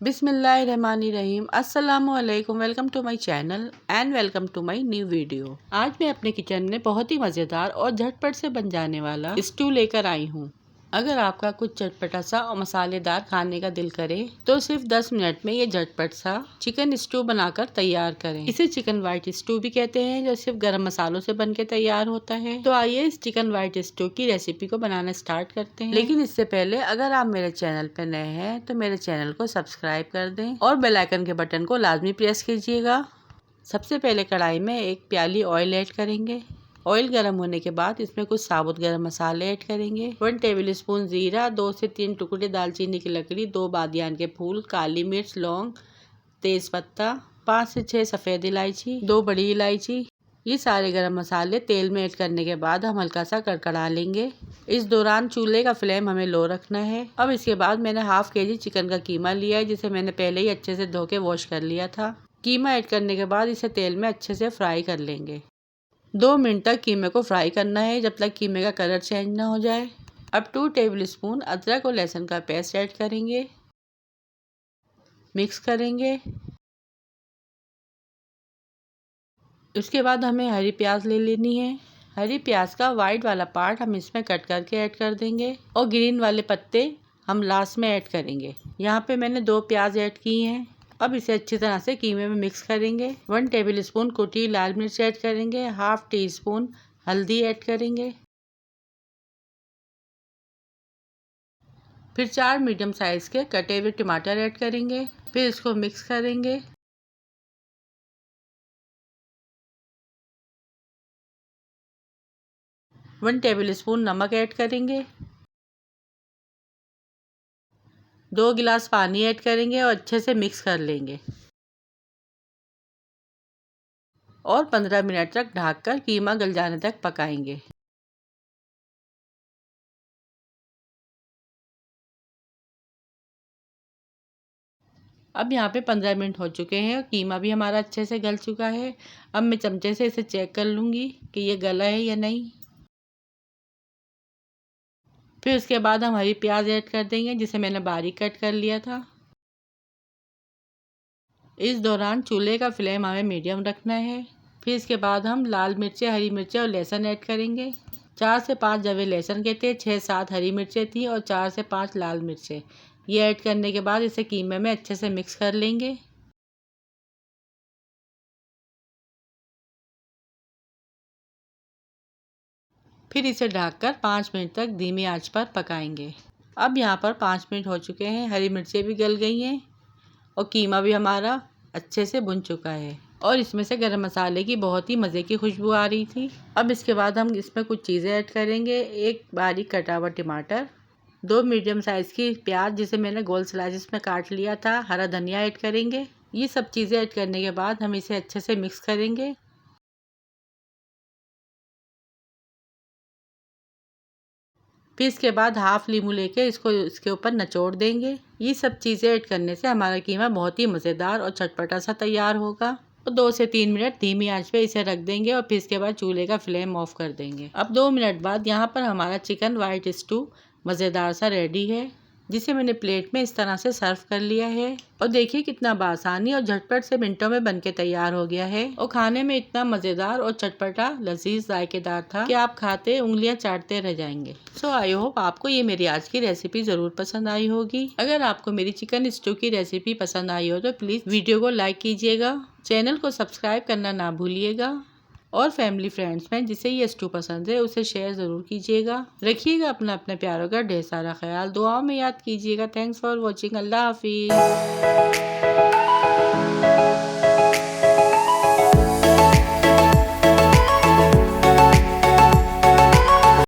बिस्मिल्लाहिर्रहमानिर्रहीम। अस्सलामुअलैकुम। Welcome to my channel and welcome to my new video. आज मैं अपने किचन में बहुत ही मज़ेदार और झटपट से बन जाने वाला स्टू लेकर आई हूँ। अगर आपका कुछ चटपटा सा और मसालेदार खाने का दिल करे तो सिर्फ 10 मिनट में ये झटपट सा चिकन स्टू बनाकर तैयार करें। इसे चिकन व्हाइट स्टू भी कहते हैं, जो सिर्फ गरम मसालों से बनके तैयार होता है। तो आइए इस चिकन व्हाइट स्टू की रेसिपी को बनाना स्टार्ट करते हैं। लेकिन इससे पहले अगर आप मेरे चैनल पे नए हैं तो मेरे चैनल को सब्सक्राइब कर दें और बेल आइकन के बटन को लाजमी प्रेस कीजिएगा। सबसे पहले कढ़ाई में 1 प्याली ऑयल ऐड करेंगे। ऑयल गर्म होने के बाद इसमें कुछ साबुत गरम मसाले ऐड करेंगे। 1 टेबल स्पून जीरा, 2 से 3 टुकड़े दालचीनी की लकड़ी, 2 बादियान के फूल, काली मिर्च, लौंग, तेज पत्ता, 5 से 6 सफ़ेद इलायची, 2 बड़ी इलायची। ये सारे गरम मसाले तेल में ऐड करने के बाद हम हल्का सा कड़कड़ा लेंगे। इस दौरान चूल्हे का फ्लेम हमें लो रखना है। अब इसके बाद मैंने हाफ केजी चिकन का कीमा लिया है, जिसे मैंने पहले ही अच्छे से धो के वॉश कर लिया था। कीमा ऐड करने के बाद इसे तेल में अच्छे से फ्राई कर लेंगे। 2 मिनट तक कीमे को फ्राई करना है, जब तक कीमे का कलर चेंज ना हो जाए। अब 2 टेबल स्पून अदरक और लहसुन का पेस्ट ऐड करेंगे, मिक्स करेंगे। उसके बाद हमें हरी प्याज ले लेनी है। हरी प्याज का वाइट वाला पार्ट हम इसमें कट करके ऐड कर देंगे और ग्रीन वाले पत्ते हम लास्ट में ऐड करेंगे। यहाँ पे मैंने 2 प्याज ऐड की हैं। अब इसे अच्छी तरह से कीमे में मिक्स करेंगे। 1 टेबल स्पून कुटी लाल मिर्च ऐड करेंगे, हाफ टी स्पून हल्दी ऐड करेंगे। फिर 4 मीडियम साइज के कटे हुए टमाटर ऐड करेंगे। फिर इसको मिक्स करेंगे। वन टेबल स्पून नमक ऐड करेंगे। 2 गिलास पानी ऐड करेंगे और अच्छे से मिक्स कर लेंगे और 15 मिनट तक ढककर कीमा गल जाने तक पकाएंगे। अब यहाँ पे 15 मिनट हो चुके हैं और कीमा भी हमारा अच्छे से गल चुका है। अब मैं चमचे से इसे चेक कर लूँगी कि ये गला है या नहीं। फिर उसके बाद हम हरी प्याज ऐड कर देंगे, जिसे मैंने बारीक कट कर लिया था। इस दौरान चूल्हे का फ्लेम हमें मीडियम रखना है। फिर इसके बाद हम लाल मिर्चें, हरी मिर्चें और लहसुन ऐड करेंगे। 4 से 5 जवे लहसुन के थे, 6-7 हरी मिर्चें थी और 4 से 5 लाल मिर्चें। ये ऐड करने के बाद इसे कीमे में अच्छे से मिक्स कर लेंगे। फिर इसे ढककर 5 मिनट तक धीमी आंच पर पकाएंगे। अब यहाँ पर 5 मिनट हो चुके हैं, हरी मिर्चें भी गल गई हैं और कीमा भी हमारा अच्छे से भुन चुका है और इसमें से गरम मसाले की बहुत ही मज़े की खुशबू आ रही थी। अब इसके बाद हम इसमें कुछ चीज़ें ऐड करेंगे। 1 बारीक कटा हुआ टमाटर, 2 मीडियम साइज़ की प्याज जिसे मैंने गोल स्लाइसिस में काट लिया था, हरा धनिया ऐड करेंगे। ये सब चीज़ें ऐड करने के बाद हम इसे अच्छे से मिक्स करेंगे। फिर इसके बाद हाफ लीमू लेके इसको इसके ऊपर निचोड़ देंगे। ये सब चीज़ें ऐड करने से हमारा कीमा बहुत ही मज़ेदार और चटपटा सा तैयार होगा। तो 2 से 3 मिनट धीमी आंच पे इसे रख देंगे और फिर इसके बाद चूल्हे का फ्लेम ऑफ कर देंगे। अब 2 मिनट बाद यहाँ पर हमारा चिकन वाइट स्टू मज़ेदार सा रेडी है, जिसे मैंने प्लेट में इस तरह से सर्व कर लिया है। और देखिए कितना बासानी और झटपट से मिनटों में बनके तैयार हो गया है और खाने में इतना मज़ेदार और चटपटा लजीज जायकेदार था कि आप खाते उंगलियां चाटते रह जाएंगे। सो आई होप आपको ये मेरी आज की रेसिपी ज़रूर पसंद आई होगी। अगर आपको मेरी चिकन स्टू की रेसिपी पसंद आई हो तो प्लीज़ वीडियो को लाइक कीजिएगा, चैनल को सब्सक्राइब करना ना भूलिएगा और फैमिली फ्रेंड्स में जिसे ये स्टू पसंद है उसे शेयर ज़रूर कीजिएगा। रखिएगा अपना अपने प्यारों का ढेर सारा ख्याल, दुआओं में याद कीजिएगा। Thanks for watching. अल्लाह हाफिज़।